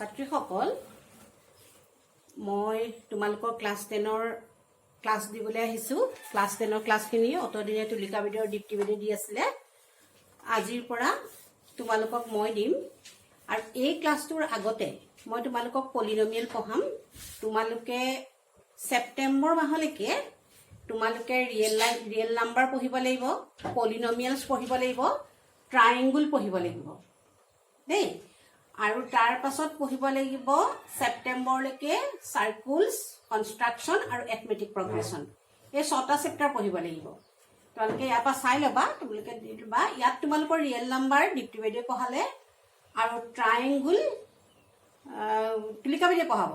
ছাত্ৰীসকল মই তোমালোকৰ ক্লাছ 10ৰ ক্লাছ দিবলৈ আহিছো। ক্লাছ 10ৰ ক্লাছখিনি অতদিনে তুলিকা বাইদেউ দীপ্তি বাইদেউ দি আছিলে। আজিৰ পৰা তোমালোকক মই দিম আৰু এই ক্লাছটোৰ আগতে মই তোমালোকক পলিনমিয়েল পঢ়াম। তোমালোকে সেপ্টেম্বৰ মাহলৈকে তোমালোকে ৰিয়েল নাম্বাৰ পঢ়িব লাগিব, পলিনমিয়েলছ পঢ়িব লাগিব, ট্ৰায়েংগুল পঢ়িব লাগিব দেই। আৰু তাৰ পাছত পঢ়িব লাগিব সেপ্টেম্বৰলৈকে সাৰ্কুলছ, কনষ্ট্ৰাকশ্যন আৰু এথমেটিক প্ৰগ্ৰেশ্যন। এই 6টা চেপ্টাৰ পঢ়িব লাগিব। তোমালোকে ইয়াৰ পৰা চাই ল'বা, তোমালোকে দি দিবা। ইয়াত তোমালোকৰ ৰিয়েল নাম্বাৰ দীপ্তি বাইদেৱে পঢ়ালে আৰু ট্ৰায়েংগুল তুলিকা বাইদেৱে পঢ়াব।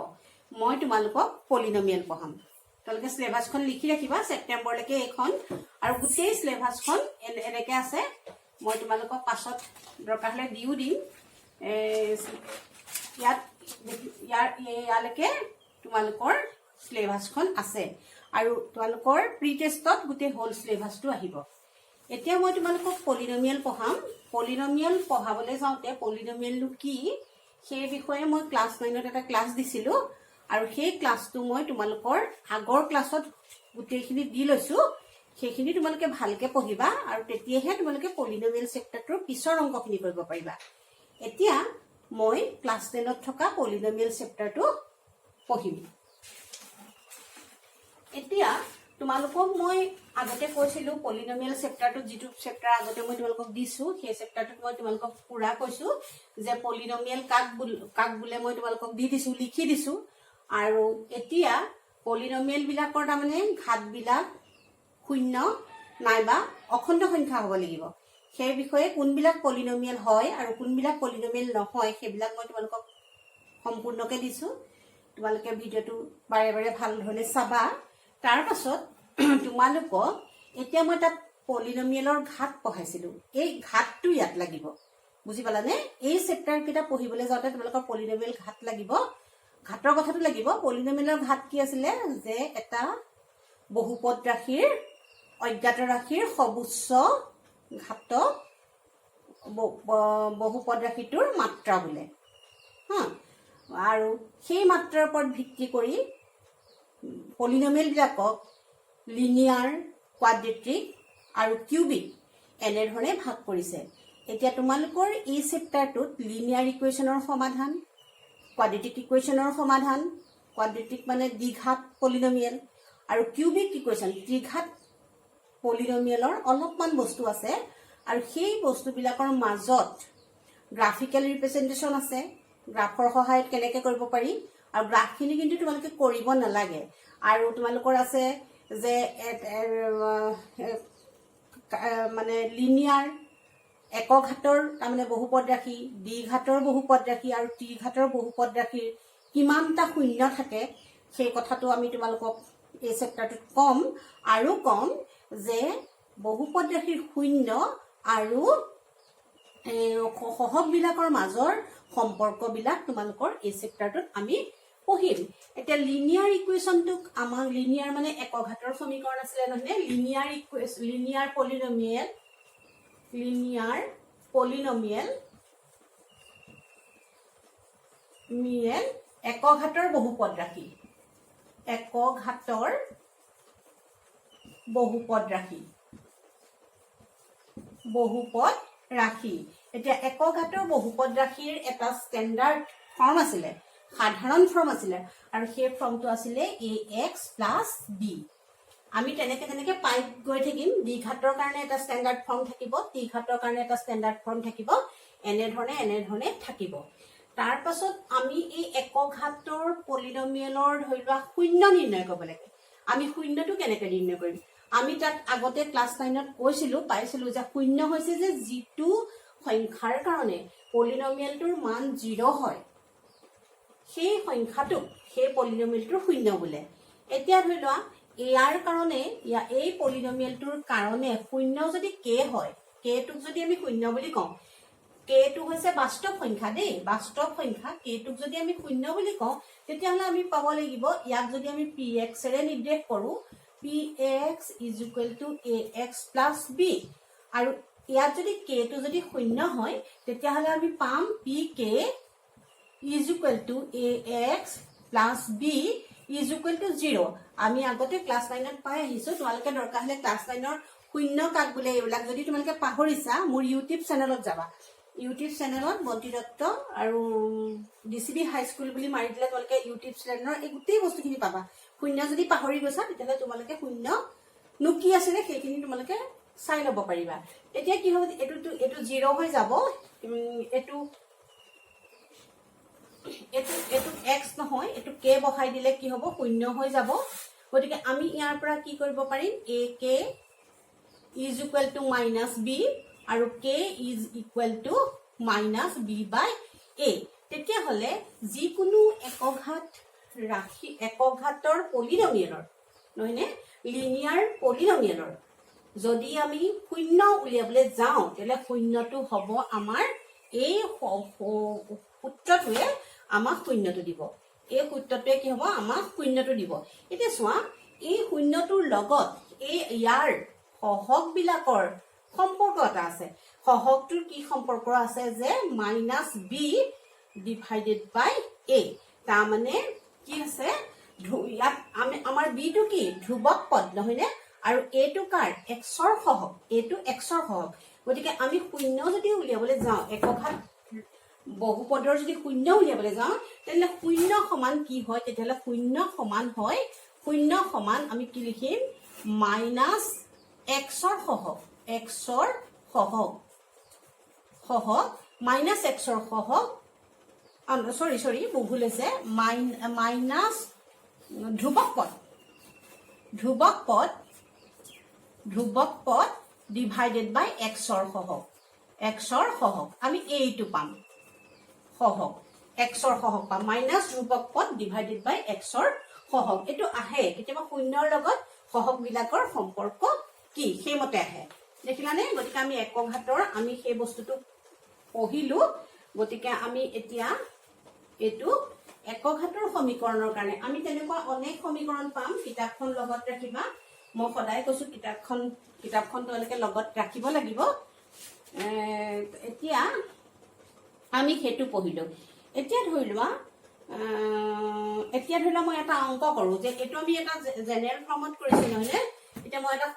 মই তোমালোকক পলিনমিয়েল পঢ়াম। তোমালোকে চিলেবাছখন লিখি ৰাখিবা সেপ্টেম্বৰলৈকে এইখন, আৰু গোটেই চিলেবাছখন এনেকৈ আছে। মই তোমালোকক পাছত দৰকাৰ হ'লে দিও দিম। ইয়ালৈকে তোমালোকৰ চিলেবাছখন আছে আৰু তোমালোকৰ প্ৰি টেষ্টত গোটেই হোল চিলেবাছটো আহিব। এতিয়া মই তোমালোকক পলিনমিয়েল পঢ়াম। পলিনমিয়েল পঢ়াবলৈ যাওঁতে পলিনমিয়েলটো কি সেই বিষয়ে মই ক্লাছ 9ত এটা ক্লাছ দিছিলোঁ, আৰু সেই ক্লাছটো মই তোমালোকৰ আগৰ ক্লাছত গোটেইখিনি দি লৈছোঁ। সেইখিনি তোমালোকে ভালকৈ পঢ়িবা আৰু তেতিয়াহে তোমালোকে পলিনমিয়েল চেপ্টাৰটোৰ পিছৰ অংকখিনি কৰিব পাৰিবা। এতিয়া মই ক্লাছ 10ত থকা পলিনমিয়েল চেপ্টাৰটো পঢ়িম। এতিয়া তোমালোকক মই আগতে কৈছিলোঁ পলিনমিয়েল চেপ্টাৰটো, যিটো চেপ্টাৰ আগতে মই তোমালোকক দিছোঁ সেই চেপ্টাৰটোত মই তোমালোকক পুৰা কৈছোঁ যে পলিনমিয়েল কাক বোলে মই তোমালোকক দি দিছোঁ, লিখি দিছোঁ। আৰু এতিয়া পলিনমিয়েল বিলাকৰ তাৰমানে ঘাতবিলাক শূন্য নাইবা অখণ্ড সংখ্যা হ'ব লাগিব। সেই বিষয়ে কোনবিলাক পলিনমিয়েল হয় আৰু কোনবিলাক পলিনমিয়েল নহয় সেইবিলাক মই তোমালোকক সম্পূৰ্ণকৈ দিছোঁ। তোমালোকে ভিডিঅ'টো বাৰে বাৰে ভাল ধৰণে চাবা। তাৰ পাছত তোমালোকক এতিয়া মই তাত পলিনমিয়েলৰ ঘাত পঢ়াইছিলোঁ, এই ঘাতটো ইয়াত লাগিব। বুজি পালানে? এই চেপ্টাৰ কেইটা পঢ়িবলৈ যাওঁতে তোমালোকৰ পলিনমিয়েল ঘাত লাগিব, ঘাতৰ কথাটো লাগিব। পলিনমিয়েলৰ ঘাত কি আছিলে? যে এটা বহুপদ ৰাশিৰ অজ্ঞাত ৰাশিৰ সৰ্বোচ্চ ঘাতক বহুপদ ৰাশিটোৰ মাত্ৰা বোলে হা। আৰু সেই মাত্ৰাৰ ওপৰত ভিত্তি কৰি পলিনমিয়েলবিলাকক লিনিয়াৰ, কোৱাড্ৰেটিক আৰু কিউবিক এনেধৰণে ভাগ কৰিছে। এতিয়া তোমালোকৰ এই চেপ্টাৰটোত লিনিয়াৰ ইকুৱেশ্যনৰ সমাধান, কোৱাড্ৰেটিক ইকুৱেশ্যনৰ সমাধান, কোৱাড্ৰেটিক মানে দ্বিঘাত পলিনমিয়েল, আৰু কিউবিক ইকুৱেশ্যন ত্ৰিঘাত পলিনমিয়েলৰ অলপমান বস্তু আছে। আৰু সেই বস্তুবিলাকৰ মাজত গ্ৰাফিকেল ৰিপ্ৰেজেণ্টেশ্যন আছে, গ্ৰাফৰ সহায়ত কেনেকৈ কৰিব পাৰি। আৰু গ্ৰাফখিনি কিন্তু তোমালোকে কৰিব নালাগে। আৰু তোমালোকৰ আছে যে মানে লিনিয়াৰ একঘাতৰ তাৰমানে বহুপদ ৰাশি, দ্বিঘাতৰ বহুপদ ৰাশি আৰু ত্ৰিঘাতৰ বহুপদ ৰাশিৰ কিমানটা শূন্য থাকে সেই কথাটো আমি তোমালোকক এই চেপ্টাৰটোত ক'ম। আৰু ক'ম যে বহুপদ ৰাশিৰ শূন্য আৰু সহগবিলাকৰ মাজৰ সম্পৰ্কবিলাক তোমালোকৰ এই চেপ্টাৰটোত আমি পঢ়িম। এতিয়া লিনিয়াৰ ইকুৱেশ্যনটোক আমাৰ লিনিয়াৰ মানে একঘাতৰ সমীকৰণ আছিলে নহয়নে? লিনিয়াৰ পলিনমিয়েল একঘাতৰ বহুপদ ৰাশি, একঘাতৰ বহুপদ ৰাশি। এতিয়া একঘাতৰ বহুপদ ৰাশিৰ এটা ষ্টেণ্ডাৰ্ড ফৰ্ম আছিলে, সাধাৰণ ফৰ্ম আছিলে, আৰু সেই ফৰ্মটো আছিলে ax প্লাছ b। আমি তেনেকে পাই গৈ থাকিম। দ্বিঘাতৰ কাৰণে এটা ষ্টেণ্ডাৰ্ড ফৰ্ম থাকিব, ত্ৰিঘাতৰ কাৰণে এটা ষ্টেণ্ডাৰ্ড ফৰ্ম থাকিব, এনেধৰণে থাকিব। তাৰ পাছত আমি এই একঘাতৰ পলিনমিয়েলৰ ধৰি লোৱা শূন্য নিৰ্ণয় কৰিব লাগে। আমি শূন্যটো কেনেকৈ নিৰ্ণয় কৰিম? আমি তাত আগতে ক্লাছ 9ত পাইছিলোঁ যে শূন্য হৈছে যে যিটো সংখ্যাৰ কাৰণে পলিনমিয়েলটোৰ মান 0 হয়, সেই সংখ্যাটোক সেই পলিনমিয়েলটোৰ শূন্য বোলে। এতিয়া ধৰি লোৱা ইয়াৰ কাৰণে এই পলিনমিয়েলটোৰ কাৰণে শূন্য যদি কে হয়, কেটোক যদি আমি শূন্য বুলি কওঁ, কেটো হৈছে বাস্তৱ সংখ্যা দেই, বাস্তৱ সংখ্যা। কেটোক যদি আমি শূন্য বুলি কওঁ তেতিয়াহ'লে আমি পাব লাগিব ইয়াক যদি আমি px এৰে নিৰ্দেশ কৰোঁ, px is equal two ax plus b। আৰু ইয়াত যদি কেটো যদি শূন্য হয় তেতিয়াহ'লে আমি পাম pk is equal two ax plus b is equal two 0 আমি আগতে ক্লাছ 9ত পাই আহিছো তোমালোকে দৰকাৰ হলে ক্লাছ 9ৰ শূন্য কাক বোলে এইবিলাক যদি তোমালোকে পাহৰিছা মোৰ ইউটিউব চেনেলত যাবা ইউটিউব চেনেলত বন্তি দত্ত আৰু ডিচিবি হাই স্কুল বুলি মাৰি দিলে তোমালোকে ইউটিউব চেনেলৰ এই গোটেই বস্তুখিনি পাবা শূন্য যদি পাহৰি গৈছা তেতিয়াহ'লে তোমালোকে শূন্য নুকি আছিলে সেইখিনি তোমালোকে চাই ল'ব পাৰিবা এতিয়া কি হ'ব এইটো 0 হৈ যাব এইটো x নহয় এইটো k বহাই দিলে কি হ'ব শূন্য হৈ যাব গতিকে আমি ইয়াৰ পৰা কি কৰিব পাৰিম ak is equal to minus b আৰু k is equal to minus b by a তেতিয়া হলে যিকোনো একঘাতৰ পলিনমিয়েলৰ নহয়নে লিনিয়াৰ পলিনমিয়েলৰ যদি আমি শূন্য উলিয়াবলৈ যাওঁ তেলে শূন্যটো হ'ব আমাৰ এই সূত্ৰটোৱে আমাক শূন্যটো দিব এই সূত্ৰটোৱে কি হ'ব আমাক শূন্যটো দিব এতিয়া চোৱা এই শূন্যটোৰ লগত এই ইয়াৰ সহগ বিলাকৰ সম্পৰ্ক এটা আছে সহগটোৰ কি সম্পৰ্ক আছে যে -b ডিভাইডেড বাই a তাৰ মানে কি আছে ইয়াত আমাৰ b টো কি ধ্ৰুৱক পদ নহয়নে আৰু a টো কাৰ x ৰ সহগ a টো x ৰ সহগ গতিকে আমি শূন্য যদি উলিয়াবলৈ যাওঁ একঘাত বহুপদৰ যদি শূন্য উলিয়াবলৈ যাওঁ তেতিয়াহ'লে শূন্য সমান কি হয় তেতিয়াহ'লে শূন্য সমান হয় শূন্য সমান আমি কি লিখিম x ৰ সহগ x ৰ সহগ মাইনাছ x ৰ সহগ সৰি ভুল হৈছে মাইনাছ ধ্ৰুৱক পদ ডিভাইডেড বাই x ৰ সহগ আমি এইটো পাম সহগ x ৰ সহগ পাম মাইনাছ ধ্ৰুৱক পদ ডিভাইডেড বাই x ৰ সহগ এইটো আহে কেতিয়াবা শূন্যৰ লগত সহগ বিলাকৰ সম্পৰ্ক কি সেইমতে আহে দেখিলানে গতিকে আমি একঘাতৰ আমি সেই বস্তুটো পঢ়িলো গতিকে আমি এতিয়া এইটো একঘাতৰ সমীকৰণৰ কাৰণে আমি তেনেকুৱা অনেক সমীকৰণ পাম কিতাপখন লগত ৰাখিবা মই সদায় কৈছো কিতাপখন তোমালোকে লগত ৰাখিব লাগিব এতিয়া আমি সেইটো পঢ়িলো এতিয়া ধৰি লোৱা মই এটা অংক কৰো যে এইটো আমি এটা জেনেৰেল ফৰ্মত কৰিছো নহয়নে এতিয়া মই এটা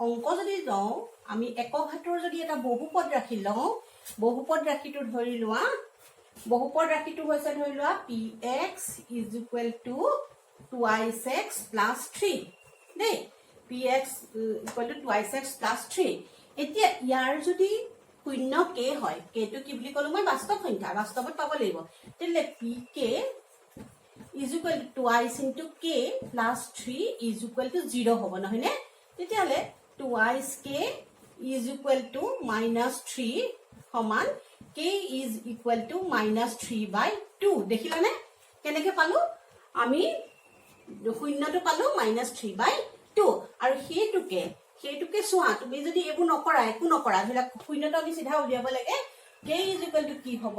অংক যদি লওঁ আমি একঘাতৰ যদি এটা বহুপদ ৰাখি লওঁ বহুপদ ৰাখিটো ধৰি লোৱা বহুপদ ৰাখিটো হৈছে ধৰি লোৱা px is equal to 2x plus 3 দেই px equal to 2x plus 3 এতিয়া ইয়াৰ যদি শূন্য k হয় k টো কি বুলি ক'লো মই বাস্তৱ সংখ্যা বাস্তৱত পাব লাগিব তেলে pk is equal to 2x into k plus 3 is equal to 0 হ'ব নহয়নে তেতিয়াহ'লে 2k is equal to -3 সমান k is equal to -3 by 2 দেখিলানে কেনেকৈ পালো আমি শূন্যটো পালো -3 by 2 আৰু সেইটোকে চোৱা তুমি যদি একো নকৰা ধৰি লওক শূন্যটো আমি চিধা উলিয়াব লাগে k is equal to কি হ'ব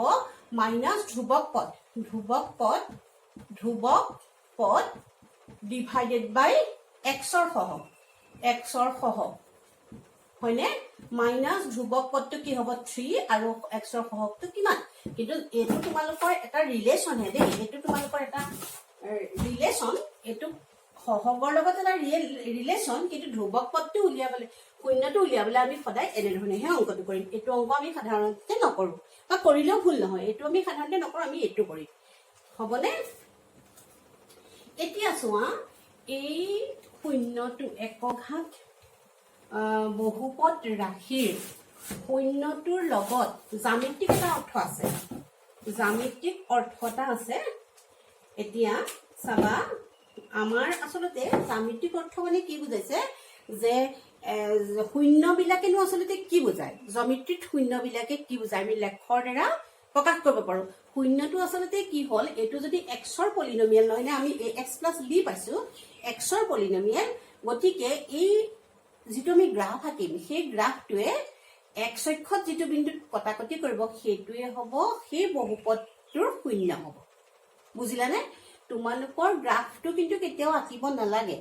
মাইনাছ ধ্ৰুৱক পদ ডিভাইডেড বাই x ৰ সহগ হয়নে মাইনাছ ধ্ৰুৱক পদটো কি হ'ব 3 আৰু x ৰ সহগটো কিমান কিন্তু এইটো তোমালোকৰ এটা ৰিলেচন হে দেই এইটো তোমালোকৰ এটা ৰিলেচন এইটো সহগৰ লগত এটা ৰিলেচন কিন্তু ধ্ৰুৱক পদটো উলিয়াবলৈ শূন্যটো উলিয়াবলৈ আমি সদায় এনেধৰণেহে অংকটো কৰিম এইটো অংক আমি সাধাৰণতে নকৰো বা কৰিলেও ভুল নহয় এইটো আমি সাধাৰণতে নকৰো আমি এইটো কৰিম হ'বনে এতিয়া চোৱা এই শূন্যটো একঘাত বহুপদ ৰাশিৰ শূন্যটোৰ লগত জ্যামিতিক এটা অৰ্থ আছে এতিয়া চাবা আমাৰ আচলতে জ্যামিতিক অৰ্থ মানে কি বুজাইছে যে শূন্যবিলাকেনো আচলতে কি বুজায় জ্যামিতিত শূন্যবিলাকে কি বুজায় আমি লেখৰ দ্বাৰা প্ৰকাশ কৰিব পাৰো শূন্যটো আচলতে কি হ'ল এইটো যদি x ৰ পলিনমিয়েল নহয় নে আমি ax + b পাইছো x ৰ পলিনমিয়েল গতিকে এই যিটো আমি গ্ৰাফ আঁকিম সেই গ্ৰাফটোৱে x অক্ষত যিটো বিন্দুত কটাকটি কৰিব সেইটোৱে হ'ব সেই বহুপদটোৰ শূন্য হ'ব বুজিলানে তোমালোকৰ গ্ৰাফটো কিন্তু কেতিয়াও আঁকিব নালাগে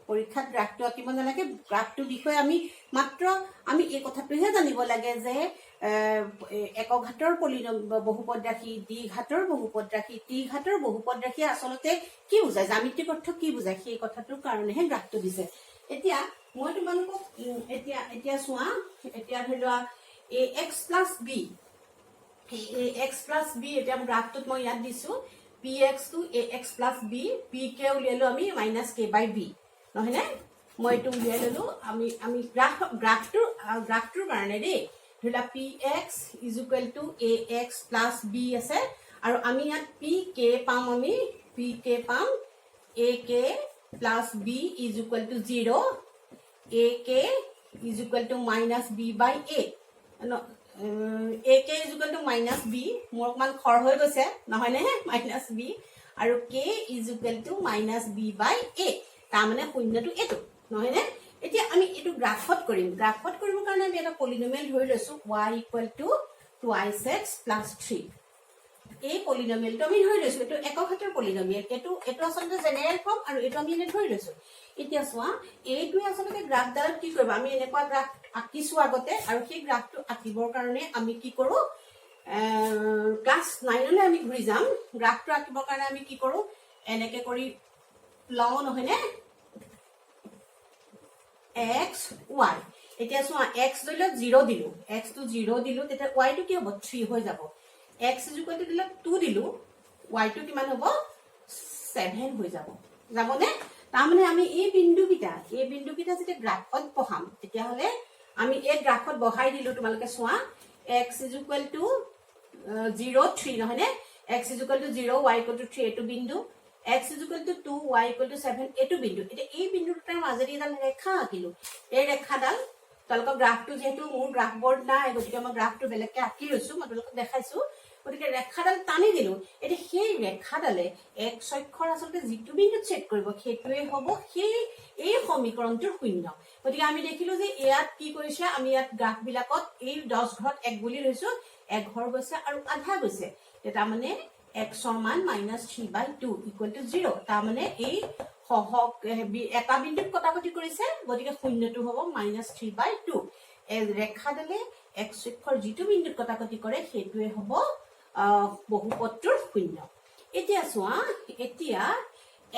পৰীক্ষাত গ্ৰাফটো আঁকিব নালাগে গ্ৰাফটোৰ বিষয়ে আমি মাত্ৰ আমি এই কথাটোহে জানিব লাগে যে একক ঘাতৰ বহুপদ ৰাশি, দ্বিঘাতৰ বহুপদ ৰাশি, ত্ৰিঘাতৰ বহুপদ ৰাশি আচলতে কি বুজায়, জ্যামিতিক অৰ্থ কি বুজায়, সেই কথাটোৰ কাৰণেহে গ্ৰাফটো দিছে। এতিয়া মই তোমালোকক এতিয়া চোৱা, এতিয়া ধৰি লোৱা ax plus b, ax plus b, এতিয়া গ্ৰাফটোত মই ইয়াত দিছো px to ax plus b, p কে উলিয়ালো আমি minus k by b, নহয়নে? মই এইটো উলিয়াই ললো। আমি গ্ৰাফটোৰ কাৰণে দেই, ধৰি লোৱা px is equal to ax plus b আছে, আৰু আমি ইয়াত pk পাম, আমি pk পাম ak plus b is equal to 0, ak is equal to minus b by a, ak is equal to minus b, মোৰ অকমান খৰ হৈ গৈছে নহয়নে, minus b, আৰু k is equal to minus b by a, তাৰমানে শূন্যটো এইটো নহয়নে? এতিয়া আমি এইটো গ্ৰাফত কৰিম। গ্ৰাফত কৰিবৰ কাৰণে আমি এটা পলিনমিয়েল ধৰি লৈছো y equal to 2x plus 3, এই পলিনমিয়েলটো আমি ধৰি লৈছো, এইটো একক ঘাতৰ পলিনমিয়েল, এইটো আচলতে জেনেৰেল ফৰ্ম, আৰু এইটো আমি এনে ধৰি লৈছো। এতিয়া চোৱা, এইটোৱে আচলতে গ্ৰাফডালত কি কৰিব, আমি এনেকুৱা গ্ৰাফ আঁকিছো আগতে, আৰু সেই গ্ৰাফটো আঁকিবৰ কাৰণে আমি কি কৰো, ক্লাছ 9লৈ আমি ঘূৰি যাম। গ্ৰাফটো আঁকিবৰ কাৰণে আমি কি কৰো, এনেকে কৰি লওঁ নহয়নে, x y। এতিয়া চোৱা, x ধৰি লওক 0 দিলো, x টো 0 দিলো, তেতিয়া y টো কি হ'ব, 3 হৈ যাব। x is equal to দিলে 2 দিলো, y টো কিমান হ'ব, 7 হৈ যাব, যাবনে? তাৰমানে আমি এই বিন্দুকেইটা যেতিয়া গ্ৰাফত বহাম, তেতিয়াহ'লে আমি এই গ্ৰাফত বহাই দিলো। তোমালোকে চোৱা, x is equal to 0 3 নহয়নে, x is equal to 0 y equal to 3 এইটো বিন্দু, x is equal to 2 y equal to 7 এইটো বিন্দু। এতিয়া এই বিন্দু দুটাৰ মাজেদি এডাল ৰেখা আঁকিলো, এই ৰেখাডাল, তোমালোকৰ গ্ৰাফটো যিহেতু মোৰ গ্ৰাফ বৰ্ড নাই, গতিকে মই গ্ৰাফটো বেলেগকে আঁকি লৈছো, মই তোমালোকক দেখাইছো, গতিকে ৰেখাডাল টানি দিলো। এতিয়া সেই ৰেখাডালে এক অক্ষৰ আচলতে যিটো বিন্দুত ছেদ কৰিব, সেইটোৱে হ'ব এই সমীকৰণটোৰ শূন্য। গতিকে আমি দেখিলো যে ইয়াত কি কৰিছে, আমি ইয়াত গ্ৰাফ বিলাকত এই 10 ঘৰত 1 বুলি লৈছো, 1 ঘৰ গৈছে আৰু আধা গৈছে, তাৰমানে x ৰ মান -3/2 ইকুৱেল টু 0, তাৰমানে এই এটা বিন্দুত কটাকটি কৰিছে, গতিকে শূন্যটো হ'ব -3/2। ৰেখাডালে x অক্ষৰ যিটো বিন্দুত কটাকটি কৰে সেইটোৱে হ'ব বহুপদটোৰ শূন্য। এতিয়া চোৱা, এতিয়া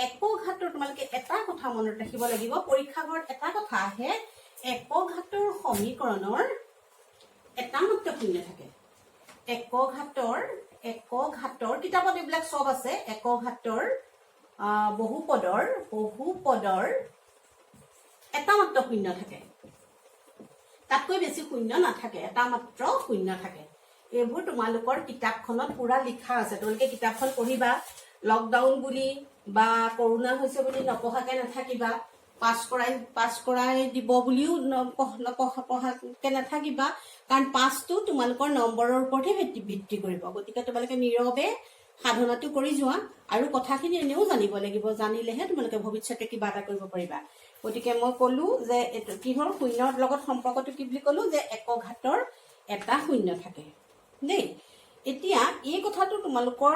একক ঘাতৰ তোমালোকে এটা কথা মনত ৰাখিব লাগিব, পৰীক্ষা ঘৰত এটা কথা আহে, একক ঘাতৰ সমীকৰণৰ এটা মাত্ৰ শূন্য থাকে। একক ঘাতৰ কিতাপত এইবিলাক চব আছে, একক ঘাতৰ বহুপদৰ এটা মাত্ৰ শূন্য থাকে, তাতকৈ বেছি শূন্য নাথাকে, এটা মাত্ৰ শূন্য থাকে। এইবোৰ তোমালোকৰ কিতাপখনত পুৰা লিখা আছে, তোমালোকে কিতাপখন পঢ়িবা। লকডাউন বুলি বা কৰোণা হৈছে বুলি নপঢ়াকে নাথাকিবা, পাছ কৰাই দিব বুলিও নপঢ়াকে নাথাকিবা, কাৰণ পাছটো তোমালোকৰ নম্বৰৰ ওপৰতহে ভিত্তি কৰিব। গতিকে তোমালোকে নীৰৱে সাধনাটো কৰি যোৱা, আৰু কথাখিনি এনেও জানিব লাগিব, জানিলেহে তোমালোকে ভৱিষ্যতে কিবা এটা কৰিব পাৰিবা। গতিকে মই কলো যে এইটো কি হ'ল, শূন্যৰ লগত সম্পৰ্কটো কি বুলি কলো, যে একক ঘাতৰ এটা শূন্য থাকে দেই। এতিয়া এই কথাটো তোমালোকৰ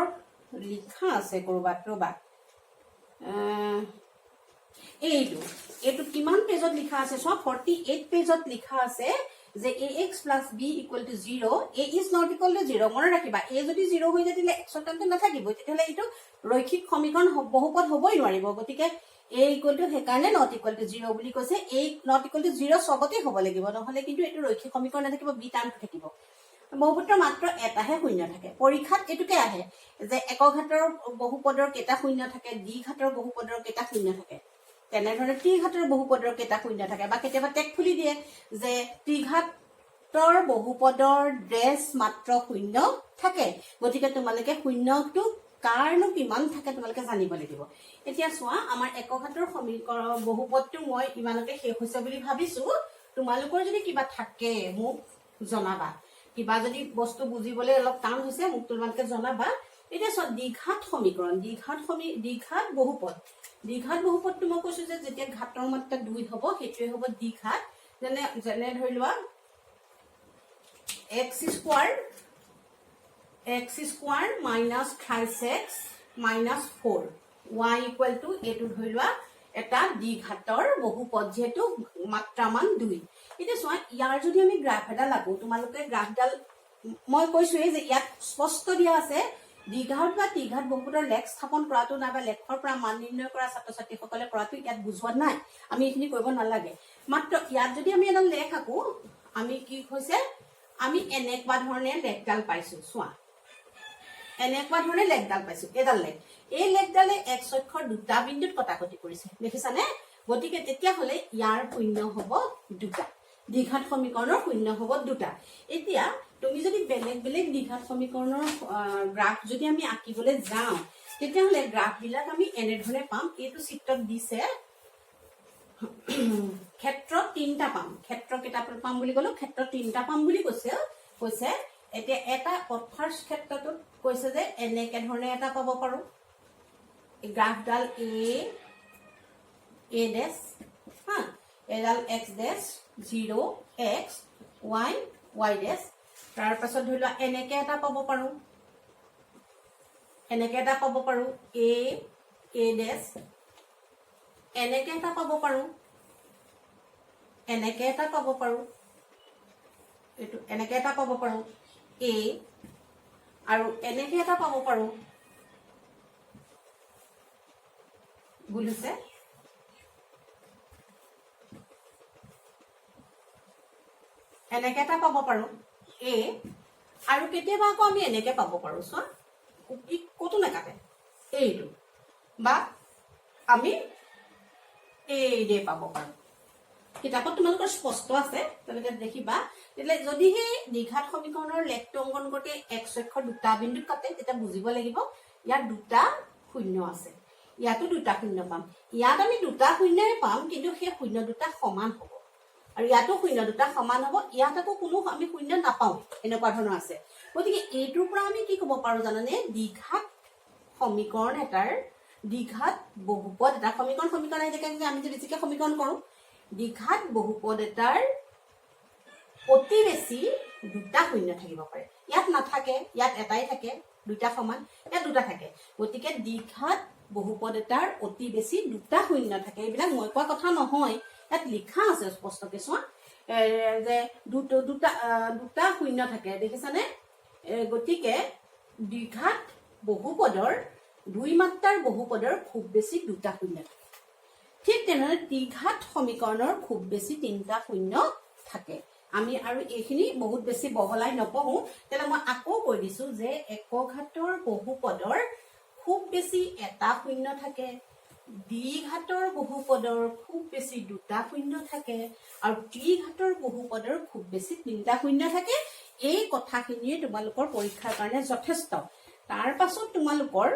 লিখা আছে কৰবাত, ৰবা, এইটো কিমান পেজত লিখা আছে, চোৱা 48 পেজত লিখা আছে যে ax plus b equal to 0, a is not equal to 0, মনে ৰাখিবা, a যদি 0 হৈ যায় তেতিয়া x ৰ টানটো নাথাকিব, তেতিয়াহ'লে এইটো ৰৈখিক সমীকৰণ বহুপদ হ'বই নোৱাৰিব। গতিকে a equal to সেইকাৰণে not equal to 0 বুলি কৈছে, a not equal to 0 চবতে হ'ব লাগিব, নহ'লে কিন্তু এইটো ৰৈখিক সমীকৰণ নাথাকিব, b টাৰ্মটো থাকিব। বহুপদৰ মাত্ৰ এটাহে শূন্য থাকে। পৰীক্ষাত এইটোকে আহে যে একক ঘাতৰ বহুপদৰ কেইটা শূন্য থাকে, দ্বিঘাতৰ বহুপদৰ কেইটা শূন্য থাকে, তেনেধৰণে ত্ৰিঘাতৰ বহুপদৰ কেইটা শূন্য থাকে, বা কেতিয়াবা টেক খুলি দিয়ে যে ত্ৰিঘাতৰ বহুপদৰ ড্ৰেছ মাত্ৰ শূন্য থাকে। গতিকে তোমালোকে শূন্যটো কাৰণো কিমান থাকে তোমালোকে জানিব লাগিব। এতিয়া চোৱা, আমাৰ একক ঘাতৰ সমীকৰণ বহুপদটো মই ইমানতে শেষ হৈছে বুলি ভাবিছো। তোমালোকৰ যদি কিবা থাকে মোক জনাবা, কিবা যদি বস্তু বুজিবলৈ অলপ টান হৈছে মোক তোমালোকে জনাবা। এতিয়া চোৱা, দ্বিঘাত সমীকৰণ, দ্বিঘাত বহুপদটো মই কৈছো যে যেতিয়া ঘাতৰ মাত্ৰা 2 হ'ব সেইটোৱে হ'ব দ্বিঘাত। যেনে ধৰি লোৱা x square minus 5x minus 4, y equal to এইটো ধৰি লোৱা এটা দ্বিঘাতৰ বহুপদ যেহেতু মাত্ৰামান 2 এতিয়া চোৱা ইয়াৰ যদি আমি গ্ৰাফ এটা লাগো তোমালোকে গ্ৰাফডাল মই কৈছোৱে যে ইয়াত স্পষ্ট দিয়া আছে দ্বিঘাত বা ত্ৰিঘাত বহুপদৰ লেখ স্থাপন কৰাটো নাই বা লেখৰ পৰা মান নিৰ্ণয় কৰা ছাত্ৰ ছাত্ৰীসকলে কৰাটো ইয়াত বুজোৱা নাই আমি এইখিনি কৰিব নালাগে মাত্ৰ ইয়াত যদি আমি এডাল লেখ আকো আমি কি হৈছে আমি এনেকুৱা ধৰণে লেখডাল পাইছো চোৱা এনেকুৱা ধৰণে লেখডাল পাইছো এডাল লেখ এই লেখডালে x অক্ষৰ দুটা বিন্দুত কটাকটি কৰিছে দেখিছানে গতিকে তেতিয়া হলে ইয়াৰ শূন্য হ'ব দুটা দ্বিঘাত সমীকৰণৰ শূন্য হ'ব দুটা এতিয়া তুমি যদি বেলেগ বেলেগ দ্বিঘাত সমীকৰণৰ গ্ৰাফ যদি আমি আঁকিবলৈ যাওঁ তেতিয়া হলে গ্ৰাফ বিলাক আমি এনে ধৰণে পাম এইটো চিত্ৰত দিছে ক্ষেত্ৰ তিনটা পাম ক্ষেত্ৰ কেইটা পাম বুলি ক'লো ক্ষেত্ৰ তিনটা পাম বুলি কৈছে এতিয়া এটা ফাৰ্ষ্ট ক্ষেত্ৰটোত কৈছে যে এনেকে ধৰণে এটা পাব পাৰো গ্ৰাফডাল a ডেশ হা এডাল x ডেশ 0 x y ডেশ তাৰ পাছত ধৰি লোৱা এনেকে এটা পাব পাৰো এনেকে এটা পাব পাৰো a ডেশ এনেকে এটা পাব পাৰো এনেকে এটা পাব পাৰো এটো এনেকে এটা পাব পাৰো a আৰু এনেকে এটা পাব পাৰো বুলিছে এনেকে এটা পাব পাৰো a আৰু কেতিয়াবা আকৌ আমি এনেকে পাব পাৰো চোৱা কতো নাকাটে এইটো বা আমি এই দে পাব পাৰো কিতাপত তোমালোকৰ স্পষ্ট আছে তেনেকে দেখিবা যদি সেই দ্বিঘাত সমীকৰণৰ লেখটো অংকন কৰোঁতে x অক্ষৰ দুটা বিন্দুত কাটে তেতিয়া বুজিব লাগিব ইয়াৰ দুটা শূন্য আছে ইয়াতো দুটা শূন্য পাম ইয়াত আমি দুটা শূন্যই পাম কিন্তু সেই শূন্য দুটা সমান হ'ব আৰু ইয়াতো শূন্য দুটা সমান হ'ব ইয়াত আকৌ কোনো আমি শূন্য নাপাওঁ এনেকুৱা ধৰণৰ আছে গতিকে এইটোৰ পৰা আমি কি ক'ব পাৰো জানানে দ্বিঘাত সমীকৰণ এটাৰ দ্বিঘাত বহুপদ এটা সমীকৰণ আহি থাকে আমি যদি বেছিকে সমীকৰণ কৰোঁ দ্বিঘাত বহুপদ এটাৰ অতি বেছি দুটা শূন্য থাকিব পাৰে ইয়াত নাথাকে ইয়াত এটাই থাকে দুটা সমান ইয়াত দুটা থাকে গতিকে দ্বিঘাত বহুপদ এটাৰ অতি বেছি দুটা শূন্য থাকে এইবিলাক মই কোৱা কথা নহয় ইয়াত লিখা আছে স্পষ্টকৈ চোৱা যে দুটা শূন্য থাকে দেখিছানে গতিকে দ্বিঘাত বহুপদৰ দুই মাত্ৰাৰ বহুপদৰ খুব বেছি দুটা শূন্য থাকে ঠিক তেনেদৰে ত্ৰিঘাত সমীকৰণৰ খুব বেছি তিনিটা শূন্য থাকে আমি আৰু এইখিনি বহুত বেছি বহলাই নপঢ়ো তেনে মই আকৌ কৈ দিছো যে একঘাতৰ বহুপদৰ খুব বেছি এটা শূন্য থাকে দ্বিঘাতৰ বহুপদৰ খুব বেছি দুটা শূন্য থাকে আৰু ত্ৰিঘাতৰ বহুপদৰ খুব বেছি তিনিটা শূন্য থাকে এই কথাখিনিয়ে তোমালোকৰ পৰীক্ষাৰ কাৰণে যথেষ্ট তাৰ পাছত তোমালোকৰ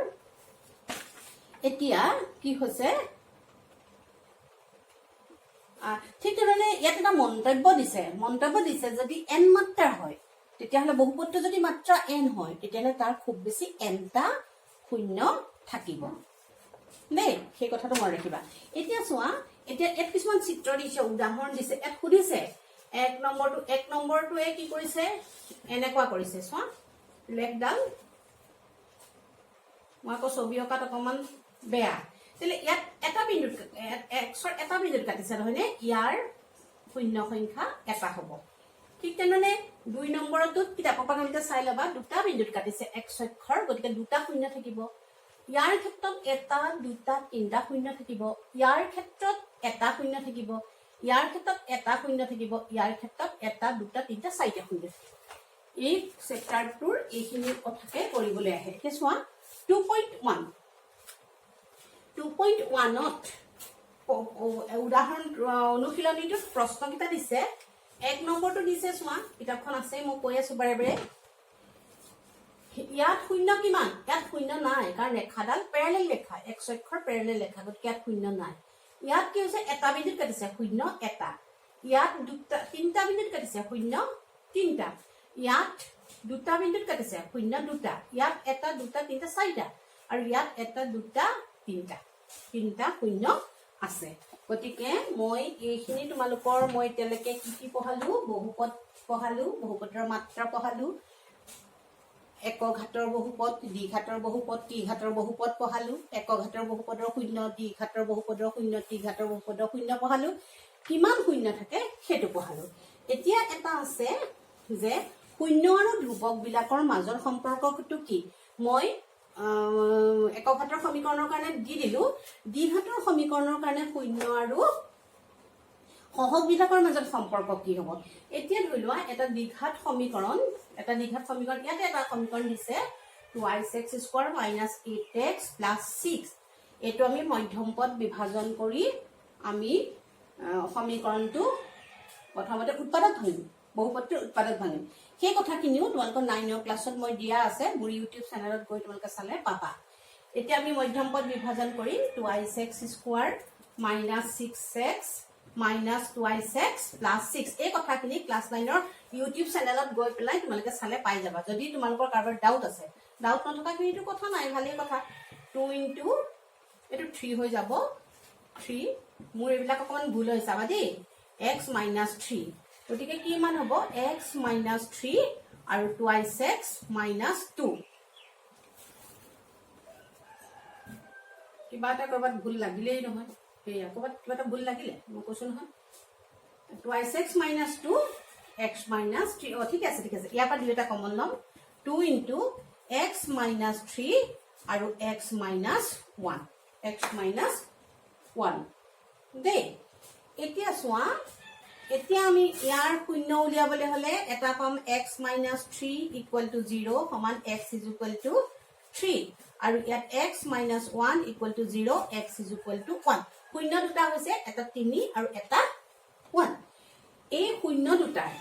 এতিয়া কি হৈছে ঠিক তেনেদৰে ইয়াত এটা মন্তব্য দিছে যদি n মাত্ৰাৰ হয় তেতিয়াহ'লে বহুপদটো যদি মাত্ৰা n হয় তেতিয়াহ'লে তাৰ খুব বেছি nটা শূন্য থাকিব দেই সেই কথাটো মনত ৰাখিবা এতিয়া চোৱা এতিয়া ইয়াত কিছুমান চিত্ৰ দিছে উদাহৰণ দিছে ইয়াত সুধিছে এক নম্বৰটোৱে কি কৰিছে এনেকুৱা কৰিছে চোৱা লেখডাল মই আকৌ ছবি অঁকাত অকণমান বেয়া তেলে ইয়াত এটা বিন্দুত এক্সৰ এটা বিন্দুত কাটিছে নহয়নে ইয়াৰ শূন্য সংখ্যা এটা হ'ব ঠিক তেনেদৰে 2 নম্বৰটোত কিতাপৰ পৰা আমি চাই ল'বা দুটা বিন্দুত কাটিছে x অক্ষৰ গতিকে দুটা শূন্য থাকিব ইয়াৰ ক্ষেত্ৰত এটা দুটা তিনিটা শূন্য থাকিব ইয়াৰ ক্ষেত্ৰত এটা শূন্য থাকিব ইয়াৰ ক্ষেত্ৰত এটা শূন্য থাকিব ইয়াৰ ক্ষেত্ৰত এটা দুটা তিনিটা চাৰিটা শূন্য থাকিব এই চেপ্টাৰটোৰ এইখিনি কথাকে কৰিবলৈ আহে এতিয়া চোৱা 2.1 2.1ত উদাহৰণ অনুশীলনীটোত প্ৰশ্নকেইটা দিছে এক নম্বৰটো দিছে চোৱা কিতাপখন আছে মই কৈ আছো বাৰে বাৰে ইয়াত শূন্য কিমান ইয়াত শূন্য নাই কাৰণ ৰেখাডাল পেৰেলেল ৰেখা x অক্ষৰ পেৰেলেল ৰেখা গতিকে ইয়াত শূন্য নাই ইয়াত কি হৈছে এটা বিন্দুত কাটিছে শূন্য এটা ইয়াত তিনিটা বিন্দুত কাটিছে শূন্য তিনিটা ইয়াত দুটা বিন্দুত কাটিছে শূন্য দুটা ইয়াত এটা দুটা তিনিটা চাৰিটা আৰু ইয়াত এটা দুটা তিনিটা শূন্য আছে গতিকে মই এইখিনি তোমালোকৰ মই এতিয়ালৈকে কি পঢ়ালো বহুপদ পঢ়ালো বহুপদৰ মাত্ৰা পঢ়ালো একক ঘাতৰ বহুপদ, দ্বিঘাতৰ বহুপদ, ত্ৰিঘাতৰ বহুপদ পঢ়ালো, একক ঘাতৰ বহুপদৰ শূন্য, দ্বিঘাতৰ বহুপদৰ শূন্য, ত্ৰিঘাতৰ বহুপদৰ শূন্য পঢ়ালো, কিমান শূন্য থাকে সেইটো পঢ়ালো। এতিয়া এটা আছে যে শূন্য আৰু ধ্ৰুৱকবিলাকৰ মাজৰ সম্পৰ্কটো কি। মই একক ঘাতৰ সমীকৰণৰ কাৰণে দি দিলো, দ্বিঘাতৰ সমীকৰণৰ কাৰণে শূন্য আৰু সহগবিলাকৰ মাজত সম্পৰ্ক কি হ'ব। এতিয়া ধৰি লোৱা এটা দ্বিঘাত সমীকৰণ, ইয়াতে এটা সমীকৰণ দিছে 2x² - 8x + 6। এইটো আমি মধ্যম পদ বিভাজন কৰি আমি সমীকৰণটো প্ৰথমতে উৎপাদক ভাঙিম, বহুপদটোৰ উৎপাদক ভাঙিম। সেই কথাখিনিও তোমালোকৰ 9 ক্লাছত মই দিয়া আছে, মোৰ ইউটিউব চেনেলত গৈ তোমালোকে চালে পাবা। এতিয়া আমি মধ্যম পদ বিভাজন কৰিম 2x² - 6x - 2x + 6। এই কথাখিনি ক্লাছ 9ৰ ইউটিউব চেনেলত গৈ পেলাই তোমালোকে চালে পাই যাবা। যদি তোমালোকৰ কাৰোবাৰ ডাউট আছে, ডাউট নথকাখিনিতো কথা নাই, ভালেই কথা। 2 × এইটো 3 হৈ যাব, 3। মোৰ এইবিলাক অকণমান ভুল হৈ চাবা দেই, x - 3। গতিকে কি মান হ'ব, x - 3 আৰু 2x - 2। কিবা এটা ক'ৰবাত ভুল লাগিলেই নহয়, সেয়া ক'ৰবাত কিবা এটা ভুল লাগিলে মই কৈছোঁ নহয়। 2x - 2 x - 3। ঠিক আছে ঠিক আছে, ইয়াৰ পৰা 2 এটা কমন ল'ম, 2 × x - 3 আৰু x - 1, x - 1 দেই। এতিয়া চোৱা, এতিয়া আমি ইয়াৰ শূন্য উলিয়াবলৈ হ'লে এটা পাম x - 3 = 0 সমান x = 3, আৰু ইয়াত x - 1 = 0, x = 1। শূন্য দুটা হৈছে, এটা 3 আৰু এটা 1। এই শূন্য দুটাৰ,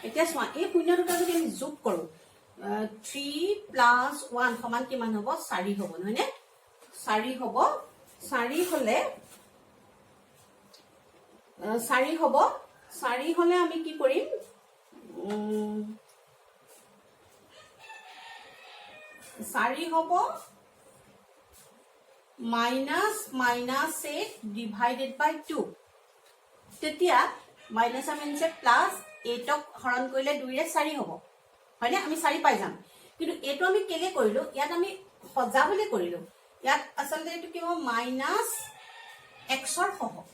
এতিয়া চোৱা, এই শূন্য দুটা যদি আমি যোগ কৰোঁ, 3 + 1 সমান কিমান হ'ব, 4 হ'ব, নহয়নে? 4 হ'ব। 4 হ'লে 4 হ'লে আমি কি কৰিম, -8 / 2। তেতিয়া মাইনাছ আনিছে প্লাছ 8ক হৰণ কৰিলে 2ৰে 4 হ'ব, হয়নে? আমি 4 পাই যাম। কিন্তু এইটো আমি কেলে কৰিলোঁ, ইয়াত আমি সজাবলৈ কৰিলোঁ। ইয়াত আচলতে এইটো কি হ'ব, -xৰ সহগ,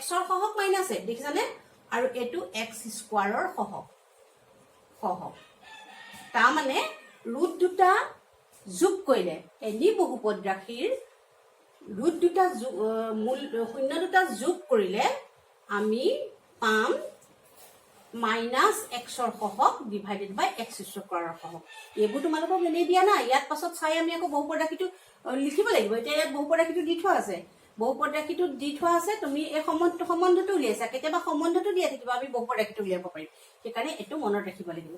xৰ সহগ -8 দেখিছানে? আৰু এইটো x² সহগ। তাৰমানে ৰুট দুটা যোগ কৰিলে, এনি বহুপদ ৰাশিৰ ৰুট দুটা শূন্য দুটা যোগ কৰিলে আমি পাম -xৰ সহগ / x² সহগ। এইবোৰ তোমালোকক এনেই দিয়া নাই, ইয়াত পাছত চাই আমি আকৌ বহুপদ ৰাশিটো লিখিব লাগিব। এতিয়া ইয়াত বহুপদ ৰাশিটো দি থোৱা আছে, তুমি এই সম্বন্ধটো উলিয়াইছা, কেতিয়াবা সম্বন্ধটো দিয়া থাকিব, আমি বহুপদ ৰাশিটো উলিয়াব পাৰিম। সেইকাৰণে এইটো মনত ৰাখিব লাগিব।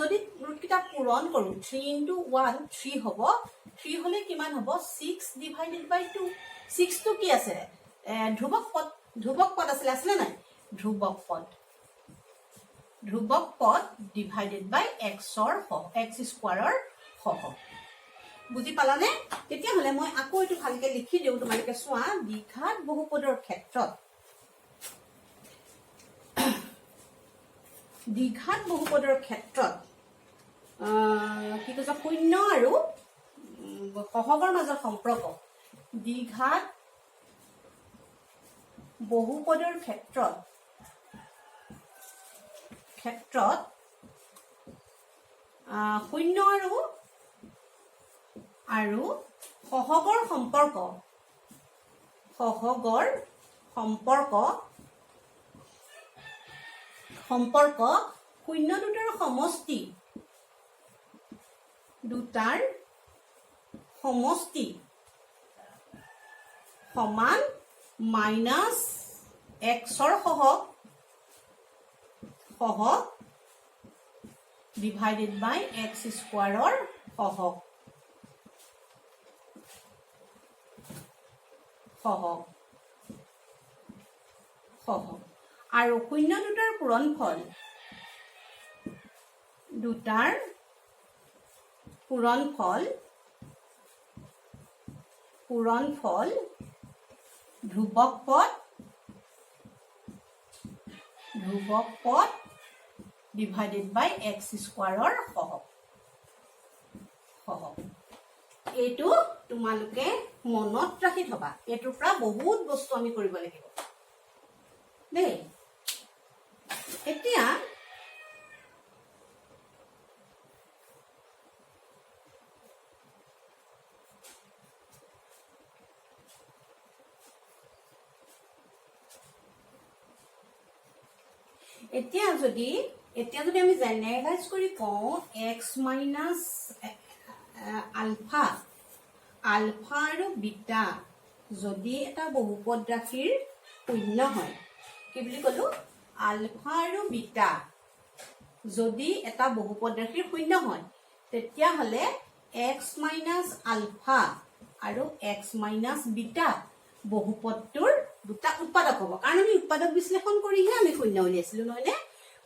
যদি ৰুটকেইটা পূৰণ কৰোঁ, 3 × 1 3 হ'ব, 3 হ'লে কিমান হ'ব, 6 / 2। 6টো কি আছে, ধ্ৰুৱক পদ আছিলে নাই? ধ্ৰুৱক পদ / xৰ সহগ। বুজি পালানে? তেতিয়াহ'লে মই আকৌ এইটো ভালকে লিখি দিওঁ, তোমালোকে চোৱা। দ্বিঘাত বহুপদৰ ক্ষেত্ৰত কি কৈছে, শূন্য আৰু সহগৰ মাজৰ সম্পৰ্ক। দ্বিঘাত বহুপদৰ ক্ষেত্ৰত শূন্য আৰু সহগৰ সম্পৰ্ক শূন্য দুটাৰ সমষ্টি সমান -xৰ সহগ / x² সহগ। আৰু শূন্য দুটাৰ পূৰণফল ধ্ৰুৱক পদ ডিভাইডেড বাই এক্স স্কোৱাৰৰ সহগ এইটো তোমালোকে মনত ৰাখি থবা এইটোৰ পৰা বহুত বস্তু আমি কৰিব লাগিব দেই এতিয়া এতিয়া যদি আমি জেনেৰেলাইজ কৰি কওঁ x মাইনাছ আলফা আৰু বিটা যদি এটা বহুপদ ৰাশিৰ শূন্য হয় কি বুলি ক'লো আলফা আৰু বিটা যদি এটা বহুপদ ৰাশিৰ শূন্য হয় তেতিয়াহ'লে x মাইনাছ আলফা আৰু x মাইনাছ বিটা বহুপদটোৰ দুটা উৎপাদক হ'ব কাৰণ আমি উৎপাদক বিশ্লেষণ কৰিহে আমি শূন্য উলিয়াইছিলো নহয়নে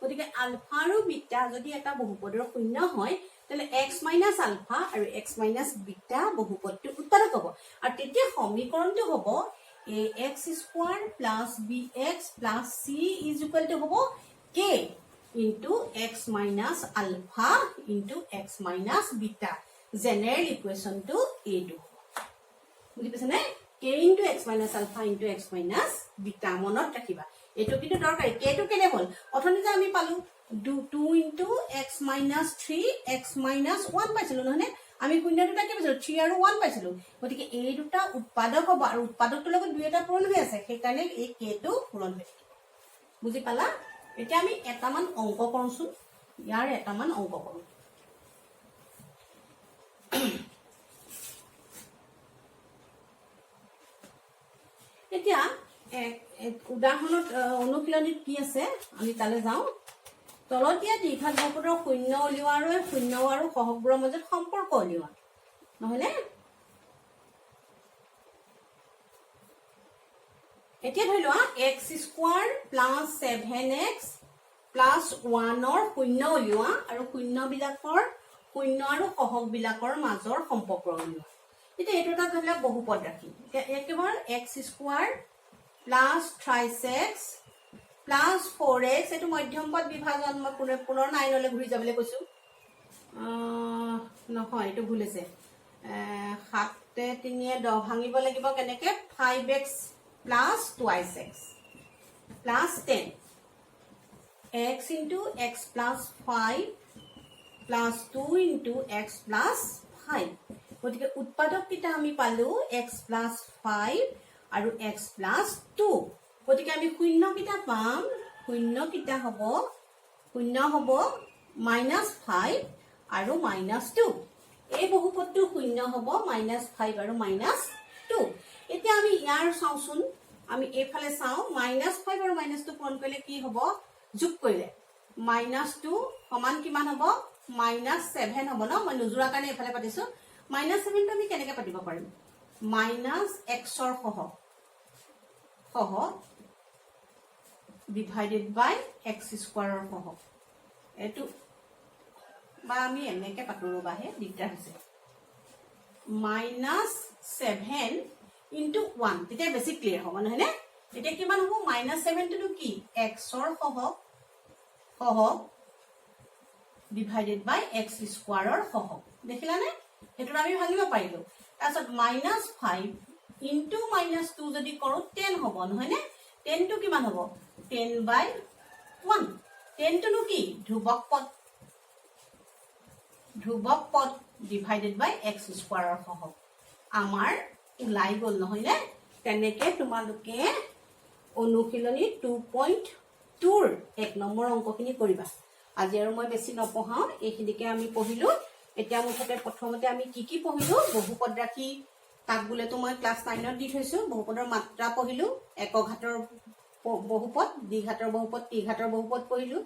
গতিকে আলফা আৰু বিটা যদি এটা বহুপদৰ শূন্য হয় তাহলে x মাইনাছ আলফা আৰু x মাইনাছ বিটা বহুপদটোৰ উৎপাদক হ'ব আৰু তেতিয়া সমীকৰণটো হ'ব ax square plus bx plus c is equal to হ'ব k into x minus alpha into x minus beta general ইকুৱেশ্যনটো এইটো বুজি পাইছানে k into x minus alpha into x minus beta মনত ৰাখিবা এটো কিন্তু দৰকাৰী k টো কেনে হ'ল অথনিতে আমি পালো 2 into x minus 3 x minus 1 পাইছিলো নহনে আমি শূন্য দুটা কি পাইছিলো 3 আৰু 1 পাইছিলো গতিকে এই দুটা উৎপাদক হ'ব আৰু উৎপাদকটোৰ লগত দুই এটা পূৰণ হৈ আছে সেই কাৰণে এই k টো পূৰণ হৈ থাকিব বুজি পালা এতিয়া আমি এটামান অংক কৰোঁছো ইয়াৰ এটামান অংক কৰোঁ এতিয়া উদাহৰণত অনুশীলনীত কি আছে আমি তালে যাওঁ তলতীয়া দ্বিঘাত বহুপদৰ শূন্য উলিওৱা আৰু শূন্য আৰু সহগবোৰৰ মাজত সম্পৰ্ক উলিওৱা নহলে এতিয়া ধৰি লোৱা x square plus 7x plus 1 ৰ শূন্য উলিওৱা আৰু শূন্য আৰু সহগবিলাকৰ মাজৰ সম্পৰ্ক উলিওৱা এটা এটো এটা ধৰিলা বহুপদ ৰাখি একেবাৰে x square plus 3x plus 4x এটো মধ্যমপদ বিভাজন মই পুনৰ 9 লৈ ঘূৰি যাবলৈ কৈছো নহয় এটো ভুল আছে 7 তে 3 এ 10 ভাঙিব লাগিব কেনেকে 5x plus 2x plus 10 x into x plus 5 plus 2 into x plus 5 গতিকে উৎপাদক কিটা আমি পালো x plus 5 আৰু x plus 2 গতিকে আমি শূন্য কিটা পাম শূন্য কিটা হ'ব -5 আৰু -2 এই বহুপদটো শূন্য হ'ব -5 আৰু -2 এতিয়া আমি ইয়াৰ চাওঁচোন আমি এফালে চাওঁ -5 আৰু -2 পূৰণ কৰিলে কি হ'ব যোগ কৰিলে -2 সমান কিমান হ'ব -7 হ'ব ন মই নুজুৰা কাৰণে এফালে পাতিছো -7 টো আমি কেনেকৈ পাতিব পাৰিম -x ৰ সহগ ডিভাইডেড বাই x স্কয়াৰৰ সহগ এটো বা আমি এনেকৈ পাতো ৰবাহে দিগদাৰ হৈছে -7 into 1 তেতিয়া বেছি ক্লিয়াৰ হ'ব নহয়নে এতিয়া কিমান হ'ব -7 টো কি x ৰ সহগ ডিভাইডেড বাই x স্কয়াৰৰ সহগ দেখিলানে এটো আমি ভাঙিব পাৰিলো তাৰছত -5 into -2 যদি কৰো 10 হ'ব নহয়নে 10 টো কিমান হ'ব 10/1 10 টো কি ধ্ৰুবক পদ ডিভাইডেড বাই x স্কয়াৰৰ সহগ আমাৰ উলাই গল নহয়নে তেনেকে তোমালোকে অনুশীলনী 2.2 ৰ 1 নম্বৰ অংকখিনি কৰিবা আজি আৰু মই বেছি নপঢ়াও এইখিনিকে আমি পঢ়িলো এতিয়া মুঠতে প্ৰথমতে আমি কি পঢ়িলো বহুপদ ৰাশি তাক বুলেটো মই ক্লাস 9 ত দি থৈছো বহুপদৰ মাত্ৰা পঢ়িলো একঘাতৰ বহুপদ দ্বিঘাতৰ বহুপদ ত্ৰিঘাতৰ বহুপদ পঢ়িলো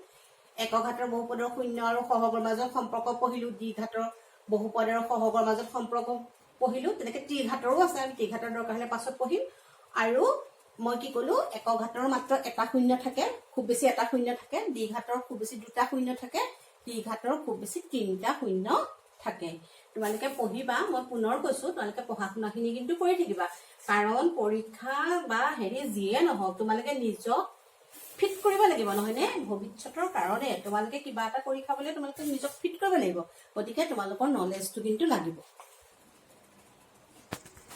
একঘাতৰ বহুপদৰ শূন্য আৰু সহগৰ মাজত সম্পৰ্ক পঢ়িলো দ্বিঘাতৰ বহুপদ আৰু সহগৰ মাজত সম্পৰ্ক পঢ়িলো তেনেকে ত্ৰিঘাতৰো আছে আমি ত্ৰিঘাতৰ দৰকাৰ হলে পাছত পঢ়িম আৰু মই কি কলো একঘাতৰ মাত্ৰ এটা শূন্য থাকে খুব বেছি এটা শূন্য থাকে দ্বিঘাতৰ খুব বেছি দুটা শূন্য থাকে ত্ৰিঘাতৰ খুব বেছি তিনিটা শূন্য থাকে তোমালোকে পঢ়িবা মই পুনৰ কৈছো তোমালোকে পঢ়াশুনাখিনি কিন্তু কৰি থাকিবা কাৰণ পৰীক্ষা বা হেৰি যিয়ে নহওক তোমালোকে নিজক ফিট কৰিব লাগিব নহয়নে ভৱিষ্যতৰ কাৰণে তোমালোকে কিবা এটা কৰি খাবলৈ তোমালোকে নিজক ফিট কৰিব লাগিব গতিকে তোমালোকৰ নলেজটো কিন্তু লাগিব